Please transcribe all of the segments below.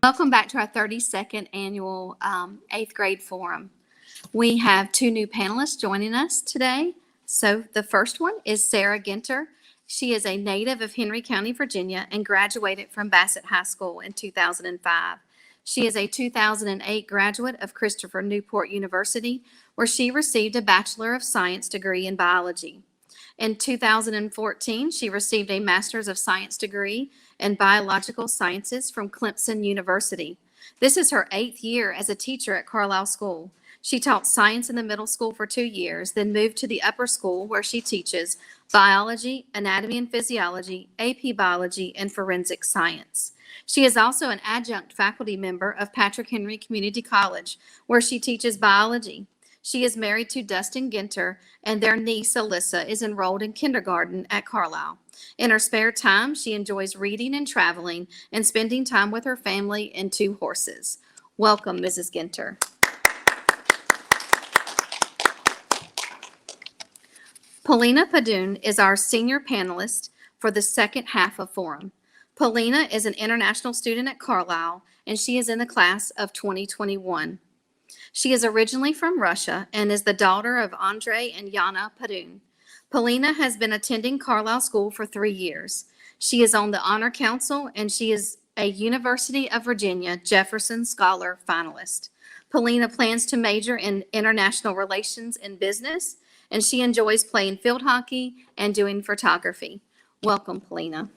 Welcome back to our 32nd annual 8th grade forum. We have two new panelists joining us today. So the first one is Sarah Ginter. She is a native of Henry County, Virginia, and graduated from Bassett High School in 2005. She is a 2008 graduate of Christopher Newport University, where she received a Bachelor of Science degree in biology. In 2014, she received a Master's of Science degree in Biological Sciences from Clemson University. This is her 8th year as a teacher at Carlisle School. She taught science in the middle school for 2 years, then moved to the upper school where she teaches biology, anatomy and physiology, AP biology, and forensic science. She is also an adjunct faculty member of Patrick Henry Community College, where she teaches biology. She is married to Dustin Ginter, and their niece, Alyssa, is enrolled in kindergarten at Carlisle. In her spare time, she enjoys reading and traveling and spending time with her family and 2 horses. Welcome, Mrs. Ginter. Paulina Padun is our senior panelist for the second half of Forum. Paulina is an international student at Carlisle, and she is in the class of 2021. She is originally from Russia and is the daughter of Andrei and Yana Padun. Paulina has been attending Carlisle School for 3 years. She is on the Honor Council, and she is a University of Virginia Jefferson Scholar finalist. Paulina plans to major in international relations and business, and she enjoys playing field hockey and doing photography. Welcome, Paulina.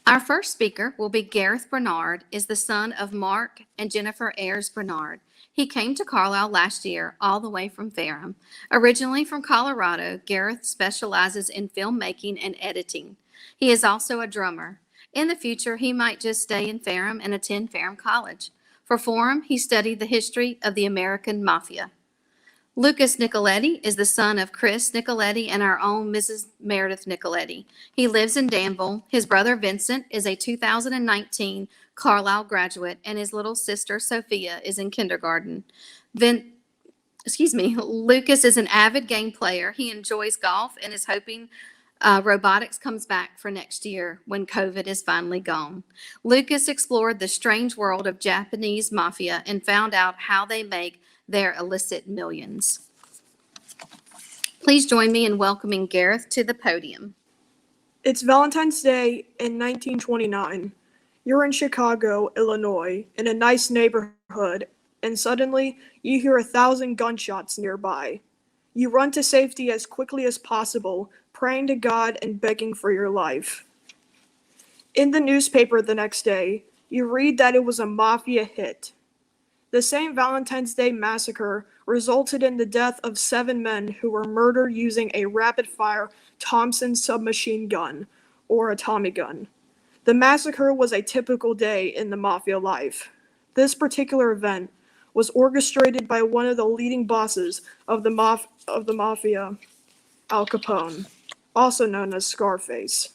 Our first speaker will be Gareth Bernard, is the son of Mark and Jennifer Ayers Bernard. He came to Carlisle last year, all the way from Ferrum. Originally from Colorado, Gareth specializes in filmmaking and editing. He is also a drummer. In the future, he might just stay in Ferrum and attend Ferrum College. For Forum, he studied the history of the American Mafia. Lucas Nicoletti is the son of Chris Nicoletti and our own Mrs. Meredith Nicoletti. He lives in Danville. His brother Vincent is a 2019 Carlisle graduate, and his little sister Sophia is in kindergarten. Lucas is an avid game player. He enjoys golf and is hoping robotics comes back for next year when COVID is finally gone. Lucas explored the strange world of Japanese mafia and found out how they make their illicit millions. Please join me in welcoming Gareth to the podium. It's Valentine's Day in 1929. You're in Chicago, Illinois, in a nice neighborhood, and suddenly you hear 1,000 gunshots nearby. You run to safety as quickly as possible, praying to God and begging for your life. In the newspaper the next day, you read that it was a mafia hit. The same Valentine's Day massacre resulted in the death of 7 men who were murdered using a rapid-fire Thompson submachine gun, or a Tommy gun. The massacre was a typical day in the mafia life. This particular event was orchestrated by one of the leading bosses of the mafia, Al Capone, also known as Scarface.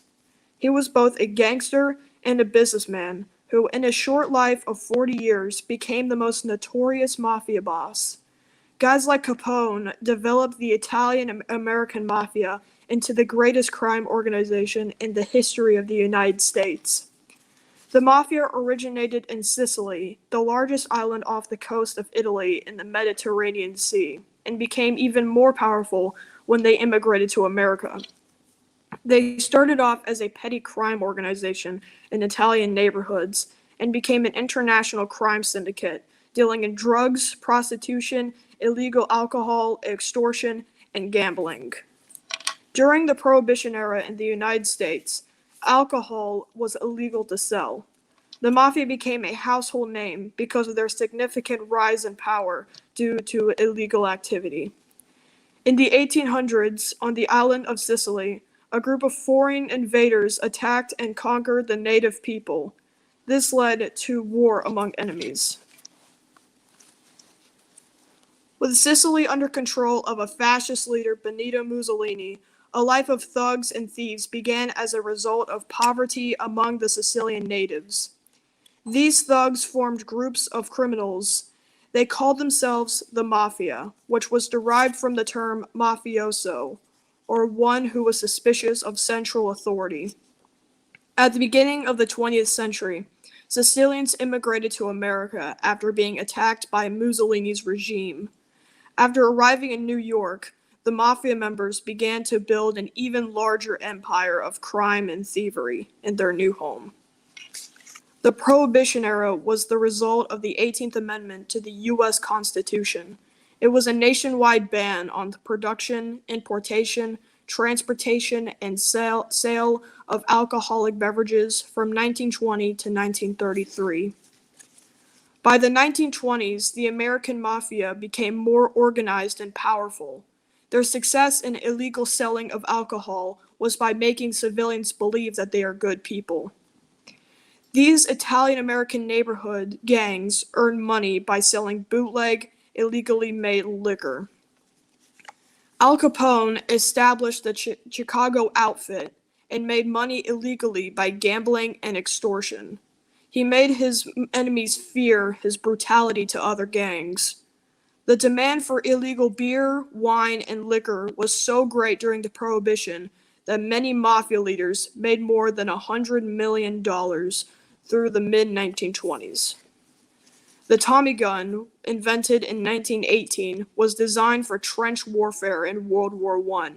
He was both a gangster and a businessman who, in a short life of 40 years, became the most notorious mafia boss. Guys like Capone developed the Italian-American mafia into the greatest crime organization in the history of the United States. The mafia originated in Sicily, the largest island off the coast of Italy in the Mediterranean Sea, and became even more powerful when they immigrated to America. They started off as a petty crime organization in Italian neighborhoods and became an international crime syndicate, dealing in drugs, prostitution, illegal alcohol, extortion, and gambling. During the Prohibition Era in the United States, alcohol was illegal to sell. The Mafia became a household name because of their significant rise in power due to illegal activity. In the 1800s, on the island of Sicily, a group of foreign invaders attacked and conquered the native people. This led to war among enemies. With Sicily under control of a fascist leader, Benito Mussolini, a life of thugs and thieves began as a result of poverty among the Sicilian natives. These thugs formed groups of criminals. They called themselves the Mafia, which was derived from the term mafioso, or one who was suspicious of central authority. At the beginning of the 20th century, Sicilians immigrated to America after being attacked by Mussolini's regime. After arriving in New York, the Mafia members began to build an even larger empire of crime and thievery in their new home. The Prohibition Era was the result of the 18th Amendment to the U.S. Constitution. It was a nationwide ban on the production, importation, transportation, and sale of alcoholic beverages from 1920 to 1933. By the 1920s, the American Mafia became more organized and powerful. Their success in illegal selling of alcohol was by making civilians believe that they are good people. These Italian-American neighborhood gangs earned money by selling bootleg, illegally made liquor. Al Capone established the Chicago outfit and made money illegally by gambling and extortion. He made his enemies fear his brutality to other gangs. The demand for illegal beer, wine, and liquor was so great during the Prohibition that many mafia leaders made more than $100 million through the mid-1920s. The Tommy gun, invented in 1918, was designed for trench warfare in World War I.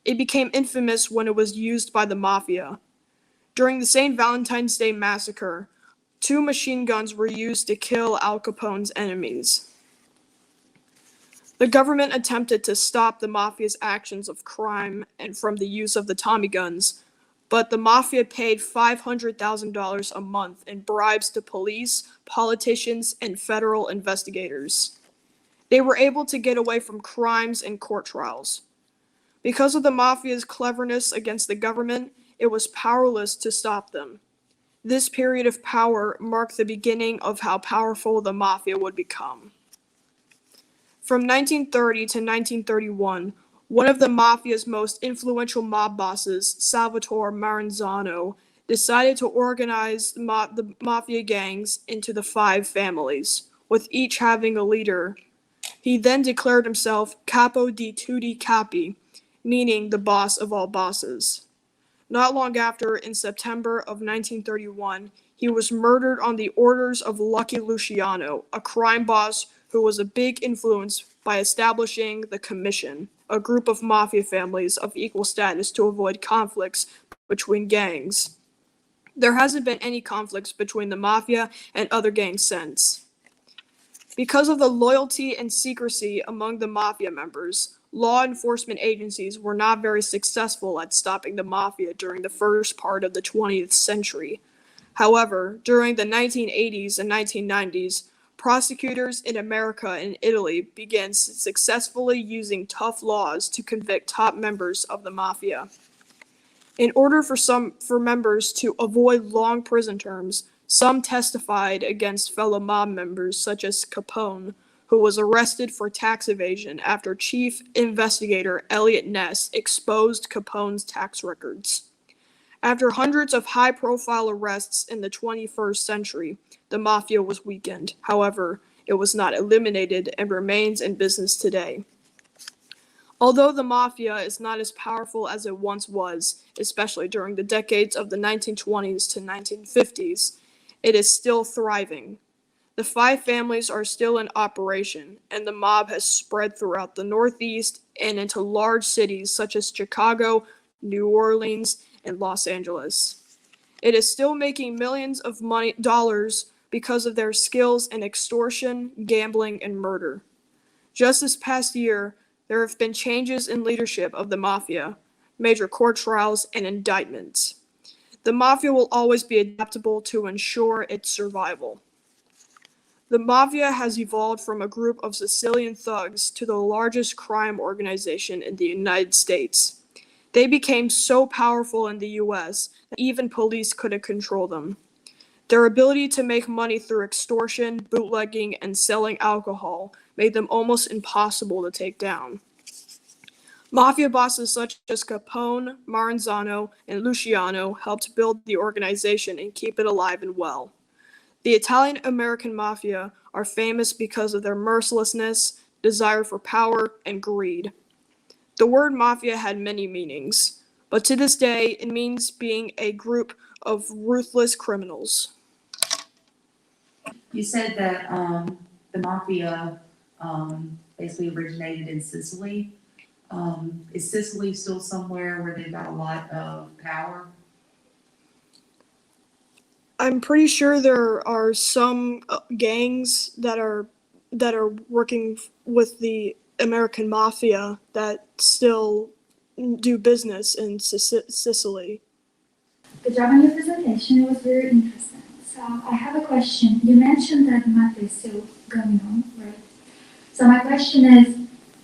It became infamous when it was used by the Mafia. During the St. Valentine's Day Massacre, 2 machine guns were used to kill Al Capone's enemies. The government attempted to stop the Mafia's actions of crime and from the use of the Tommy guns, but the Mafia paid $500,000 a month in bribes to police, politicians, and federal investigators. They were able to get away from crimes and court trials. Because of the Mafia's cleverness against the government, it was powerless to stop them. This period of power marked the beginning of how powerful the Mafia would become. From 1930 to 1931, one of the Mafia's most influential mob bosses, Salvatore Maranzano, decided to organize the Mafia gangs into the 5 families, with each having a leader. He then declared himself Capo di tutti capi, meaning the boss of all bosses. Not long after, in September of 1931, he was murdered on the orders of Lucky Luciano, a crime boss who was a big influence by establishing the Commission, a group of mafia families of equal status to avoid conflicts between gangs. There hasn't been any conflicts between the Mafia and other gangs since. Because of the loyalty and secrecy among the Mafia members, law enforcement agencies were not very successful at stopping the Mafia during the first part of the 20th century. However, during the 1980s and 1990s, prosecutors in America and Italy began successfully using tough laws to convict top members of the Mafia. In order for members to avoid long prison terms, some testified against fellow mob members such as Capone, who was arrested for tax evasion after Chief Investigator Elliot Ness exposed Capone's tax records. After hundreds of high-profile arrests in the 21st century, the Mafia was weakened. However, it was not eliminated and remains in business today. Although the Mafia is not as powerful as it once was, especially during the decades of the 1920s to 1950s, it is still thriving. The 5 families are still in operation, and the mob has spread throughout the Northeast and into large cities such as Chicago, New Orleans, and Los Angeles. It is still making millions of dollars because of their skills in extortion, gambling, and murder. Just this past year, there have been changes in leadership of the Mafia, major court trials, and indictments. The Mafia will always be adaptable to ensure its survival. The Mafia has evolved from a group of Sicilian thugs to the largest crime organization in the United States. They became so powerful in the US that even police couldn't control them. Their ability to make money through extortion, bootlegging, and selling alcohol made them almost impossible to take down. Mafia bosses such as Capone, Maranzano, and Luciano helped build the organization and keep it alive and well. The Italian-American Mafia are famous because of their mercilessness, desire for power, and greed. The word mafia had many meanings, but to this day it means being a group of ruthless criminals. You said that the Mafia basically originated in Sicily. Is Sicily still somewhere where they've got a lot of power? I'm pretty sure there are some gangs that are working with the American Mafia that still do business in Sicily. Good job on your presentation. It was very interesting. So I have a question. You mentioned that Mafia is still going on, right? So my question is,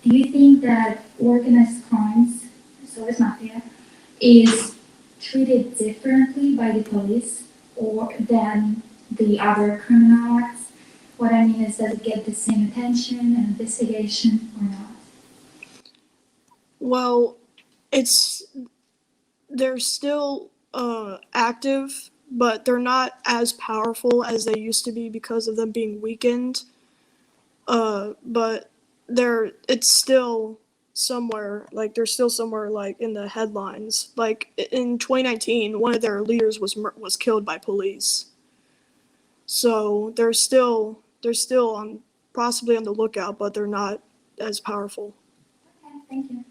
do you think that organized crimes, so is Mafia, is treated differently by the police or than the other criminal acts? What I mean is, does it get the same attention and investigation or not? Well, they're still active, but they're not as powerful as they used to be because of them being weakened. But it's still somewhere, like they're still somewhere like in the headlines. Like in 2019, one of their leaders was killed by police. So they're still on possibly on the lookout, but they're not as powerful. Okay, thank you.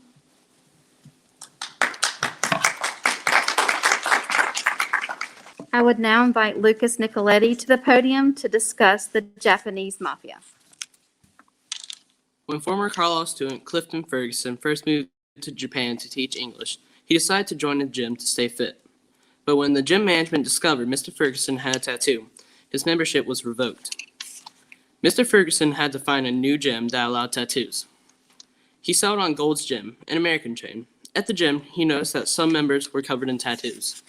I would now invite Lucas Nicoletti to the podium to discuss the Japanese Mafia. When former Carlisle student Clifton Ferguson first moved to Japan to teach English, he decided to join a gym to stay fit. But when the gym management discovered Mr. Ferguson had a tattoo, his membership was revoked. Mr. Ferguson had to find a new gym that allowed tattoos. He settled on Gold's Gym, an American chain. At the gym, he noticed that some members were covered in tattoos.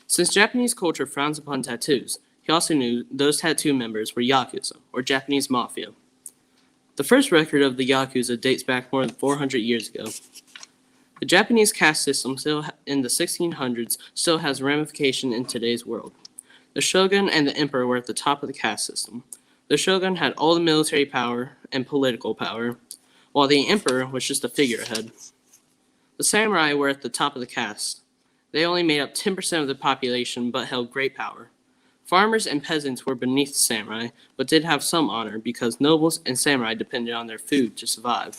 Since Japanese culture frowns upon tattoos, he also knew those tattoo members were Yakuza, or Japanese Mafia. The first record of the Yakuza dates back more than 400 years ago. The Japanese caste system still in the 1600s still has ramification in today's world. The shogun and the emperor were at the top of the caste system. The shogun had all the military power and political power, while the emperor was just a figurehead. The samurai were at the top of the caste. They only made up 10% of the population but held great power. Farmers and peasants were beneath the samurai, but did have some honor because nobles and samurai depended on their food to survive.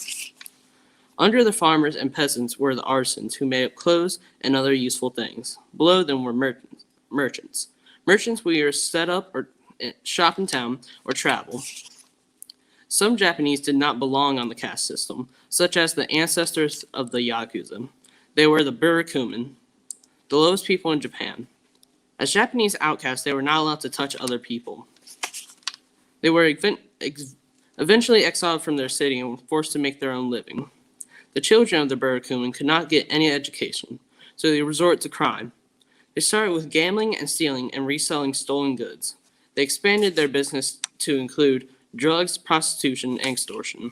Under the farmers and peasants were the artisans who made up clothes and other useful things. Below them were merchants. Merchants would either set up or shop in town or travel. Some Japanese did not belong on the caste system, such as the ancestors of the Yakuza. They were the Burakumin, the lowest people in Japan. As Japanese outcasts, they were not allowed to touch other people. They were eventually exiled from their city and forced to make their own living. The children of the Burakumin could not get any education, so they resorted to crime. They started with gambling and stealing and reselling stolen goods. They expanded their business to include drugs, prostitution, and extortion.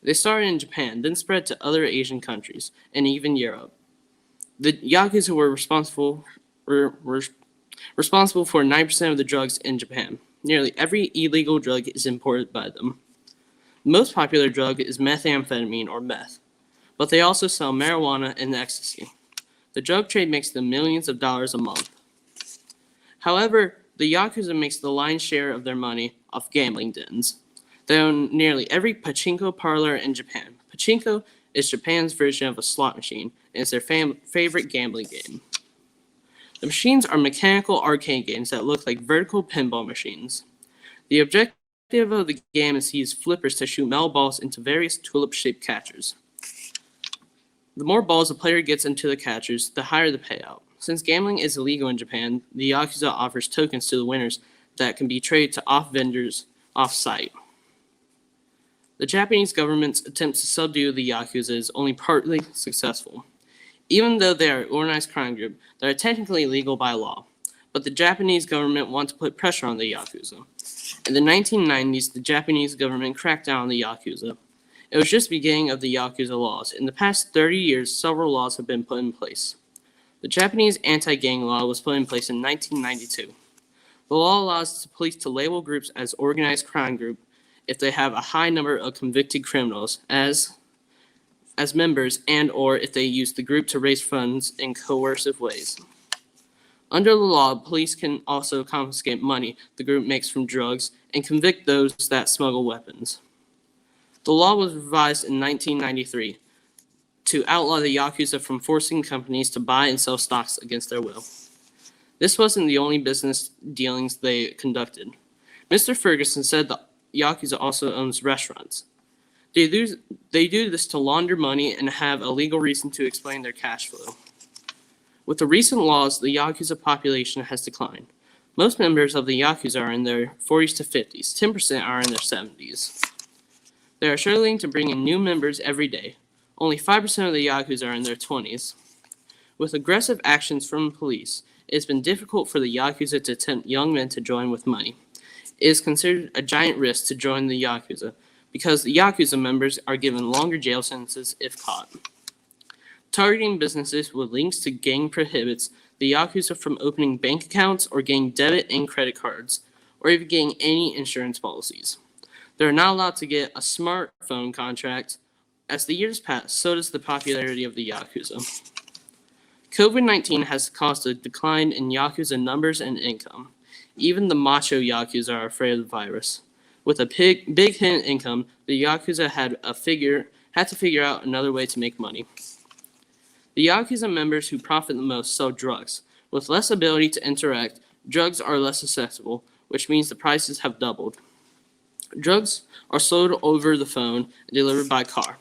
They started in Japan, then spread to other Asian countries, and even Europe. The Yakuza were responsible for 9% of the drugs in Japan. Nearly every illegal drug is imported by them. The most popular drug is methamphetamine or meth, but they also sell marijuana and ecstasy. The drug trade makes them millions of dollars a month. However, the Yakuza makes the lion's share of their money off gambling dens. They own nearly every pachinko parlor in Japan. Pachinko is Japan's version of a slot machine, and it's their favorite gambling game. The machines are mechanical arcade games that look like vertical pinball machines. The objective of the game is to use flippers to shoot metal balls into various tulip-shaped catchers. The more balls a player gets into the catchers, the higher the payout. Since gambling is illegal in Japan, the Yakuza offers tokens to the winners that can be traded to off-vendors off-site. The Japanese government's attempts to subdue the Yakuza is only partly successful. Even though they are an organized crime group, they are technically legal by law. But the Japanese government wants to put pressure on the Yakuza. In the 1990s, the Japanese government cracked down on the Yakuza. It was just the beginning of the Yakuza laws. In the past 30 years, several laws have been put in place. The Japanese anti-gang law was put in place in 1992. The law allows the police to label groups as organized crime group if they have a high number of convicted criminals as members and or if they use the group to raise funds in coercive ways. Under the law, police can also confiscate money the group makes from drugs and convict those that smuggle weapons. The law was revised in 1993 to outlaw the Yakuza from forcing companies to buy and sell stocks against their will. This wasn't the only business dealings they conducted. Mr. Ferguson said the Yakuza also owns restaurants. They do this to launder money and have a legal reason to explain their cash flow. With the recent laws, the Yakuza population has declined. Most members of the Yakuza are in their 40s to 50s. 10% are in their 70s. They are struggling to bring in new members every day. Only 5% of the Yakuza are in their 20s. With aggressive actions from police, it has been difficult for the Yakuza to tempt young men to join with money. It is considered a giant risk to join the Yakuza because the Yakuza members are given longer jail sentences if caught. Targeting businesses with links to gang prohibits the Yakuza from opening bank accounts or getting debit and credit cards, or even getting any insurance policies. They are not allowed to get a smartphone contract. As the years pass, so does the popularity of the Yakuza. COVID-19 has caused a decline in Yakuza numbers and income. Even the macho Yakuza are afraid of the virus. With a big hit in income, the Yakuza had to figure out another way to make money. The Yakuza members who profit the most sell drugs. With less ability to interact, drugs are less accessible, which means the prices have doubled. Drugs are sold over the phone and delivered by car.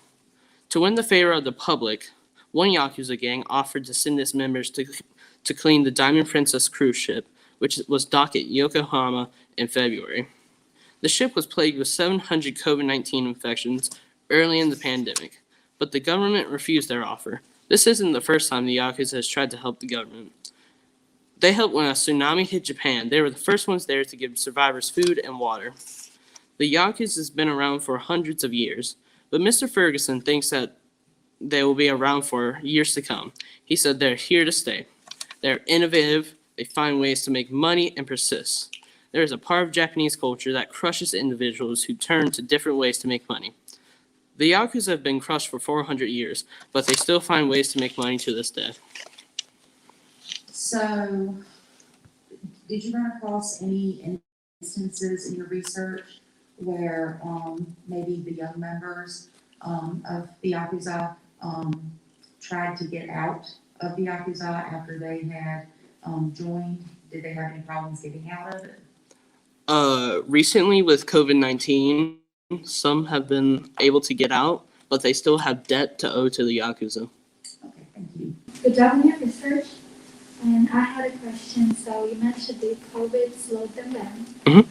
To win the favor of the public, one Yakuza gang offered to send its members to clean the Diamond Princess cruise ship, which was docked at Yokohama in February. The ship was plagued with 700 COVID-19 infections early in the pandemic, but the government refused their offer. This isn't the first time the Yakuza has tried to help the government. They helped when a tsunami hit Japan. They were the first ones there to give survivors food and water. The Yakuza has been around for hundreds of years, but Mr. Ferguson thinks that they will be around for years to come. He said they're here to stay. They're innovative, they find ways to make money and persist. There is a part of Japanese culture that crushes individuals who turn to different ways to make money. The Yakuza have been crushed for 400 years, but they still find ways to make money to this day. So, did you run across any instances in your research where maybe the young members of the Yakuza tried to get out of the Yakuza after they had joined? Did they have any problems getting out of it? Recently with COVID-19, some have been able to get out, but they still have debt to owe to the Yakuza. Okay, thank you. Good job on your research. And I had a question. So you mentioned that COVID slowed them down. Mhm.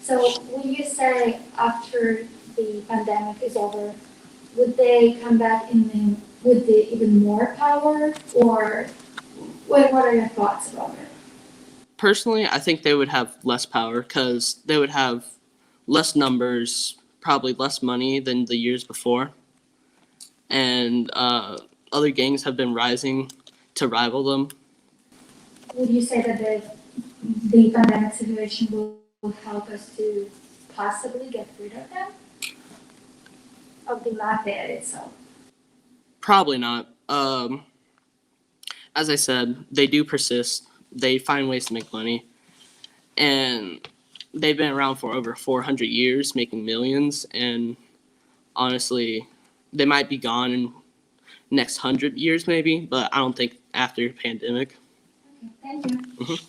So would you say after the pandemic is over, would they come back with even more power, or what are your thoughts about it? Personally, I think they would have less power because they would have less numbers, probably less money than the years before. And other gangs have been rising to rival them. Would you say that the pandemic situation will help us to possibly get rid of them? Of the Mafia itself? Probably not. As I said, they do persist. They find ways to make money. And they've been around for over 400 years, making millions. And honestly, they might be gone in next 100 years maybe, but I don't think after the pandemic. Okay, thank you. Mhm.